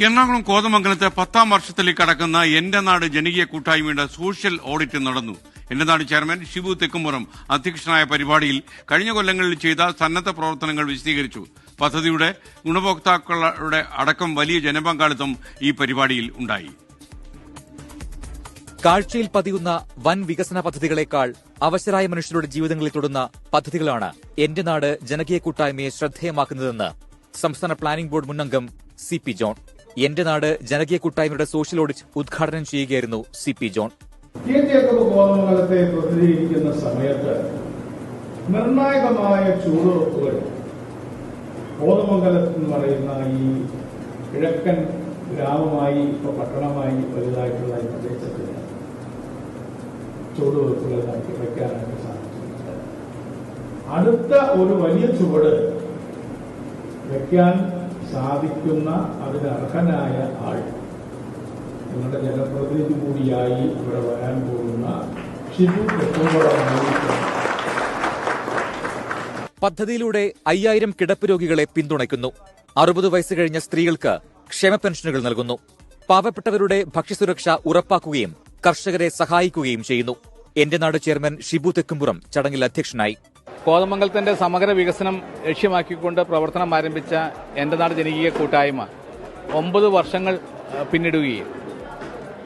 എറണാകുളം കോതമംഗലത്തെ 10ാം വർഷത്തിലേക്ക് കടക്കുന്ന എന്റെ നാട് ജനകീയ കൂട്ടായ്മയുടെ സോഷ്യൽ ഓഡിറ്റ് നടന്നു. എന്റെ നാട് ചെയർമാൻ ഷിബു തെക്കുംപുറം അധ്യക്ഷനായ പരിപാടിയിൽ കഴിഞ്ഞ കൊല്ലങ്ങളിൽ ചെയ്ത സന്നദ്ധ പ്രവർത്തനങ്ങൾ വിശദീകരിച്ചു. പദ്ധതിയുടെ ഗുണഭോക്താക്കളുടെ അടക്കം വലിയ ജനപങ്കാളിത്തം ഈ പരിപാടിയിൽ ഉണ്ടായി. കാഴ്ചയിൽ പതിയുന്ന വൻ വികസന പദ്ധതികളെക്കാൾ അവശരായ മനുഷ്യരുടെ ജീവിതങ്ങളിൽ തൊടുന്ന പദ്ധതികളാണ് എന്റെ നാട് ജനകീയ കൂട്ടായ്മയെ ശ്രദ്ധേയമാക്കുന്നതെന്ന് സംസ്ഥാന പ്ലാനിംഗ് ബോർഡ് മുന്നംഗം CP ജോൺ. എന്റെ നാട് ജനകീയ കൂട്ടായ്മയുടെ സോഷ്യൽ ഓഡിറ്റ് ഉദ്ഘാടനം ചെയ്യുകയായിരുന്നു CP ജോൺ. കോതമംഗലത്തെ പ്രതിനിധീകരിക്കുന്ന സമയത്ത് നിർണായകമായ ചുവടുവെപ്പുകൾ കോതമംഗലത്ത് എന്ന് പറയുന്ന ഈ കിഴക്കൻ ഗ്രാമമായി ഇപ്പൊ പട്ടണമായി വലുതായിട്ടുള്ള ഈ പ്രദേശത്ത് ചുവടുവെപ്പുകൾ നടത്തി വയ്ക്കാനായിട്ട് സാധിച്ചിട്ടുണ്ട്. അടുത്ത ഒരു വലിയ ചുവട് വയ്ക്കാൻ സാധിക്കുന്ന അതിന് അർഹനായ ആൾ നിങ്ങളുടെ ജനപ്രതിനിധി കൂടിയായി ഇവിടെ വരാൻ പോകുന്ന ഷിബു തെക്കുംപുറമായിരിക്കും. പദ്ധതിയിലൂടെ 5000 കിടപ്പ് രോഗികളെ പിന്തുണയ്ക്കുന്നു. 60 വയസ്സ് കഴിഞ്ഞ സ്ത്രീകൾക്ക് ക്ഷേമ പെൻഷനുകൾ നൽകുന്നു. പാവപ്പെട്ടവരുടെ ഭക്ഷ്യസുരക്ഷ ഉറപ്പാക്കുകയും കർഷകരെ സഹായിക്കുകയും ചെയ്യുന്നു. എന്റെ നാട് ചെയർമാൻ ഷിബു തെക്കുംപുറം ചടങ്ങിൽ അധ്യക്ഷനായി. കോതമംഗലത്തിന്റെ സമഗ്ര വികസനം ലക്ഷ്യമാക്കിക്കൊണ്ട് പ്രവർത്തനം ആരംഭിച്ച എന്റെ നാട് ജനകീയ കൂട്ടായ്മ 9 വർഷങ്ങൾ പിന്നിടുകയും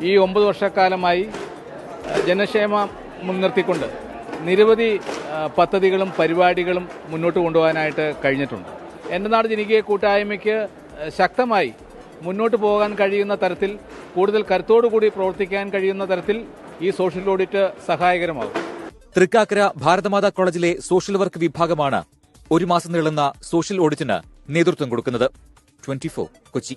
ഈ 9 വർഷക്കാലമായി ജനക്ഷേമം മുൻനിർത്തിക്കൊണ്ട് നിരവധി പദ്ധതികളും പരിപാടികളും മുന്നോട്ട് കൊണ്ടുപോകാനായിട്ട് കഴിഞ്ഞിട്ടുണ്ട്. എന്റെ നാട് ജനകീയ കൂട്ടായ്മയ്ക്ക് ശക്തമായി മുന്നോട്ട് പോകാൻ കഴിയുന്ന തരത്തിൽ കൂടുതൽ കരുത്തോടുകൂടി പ്രവർത്തിക്കാൻ കഴിയുന്ന തരത്തിൽ ഈ സോഷ്യൽ ഓഡിറ്റ് സഹായകരമാകും. തൃക്കാക്കര ഭാരതമാതാ കോളേജിലെ സോഷ്യൽ വർക്ക് വിഭാഗമാണ് 1 മാസം നീളുന്ന സോഷ്യൽ ഓഡിറ്റിന് നേതൃത്വം കൊടുക്കുന്നത്. 24 കൊച്ചി.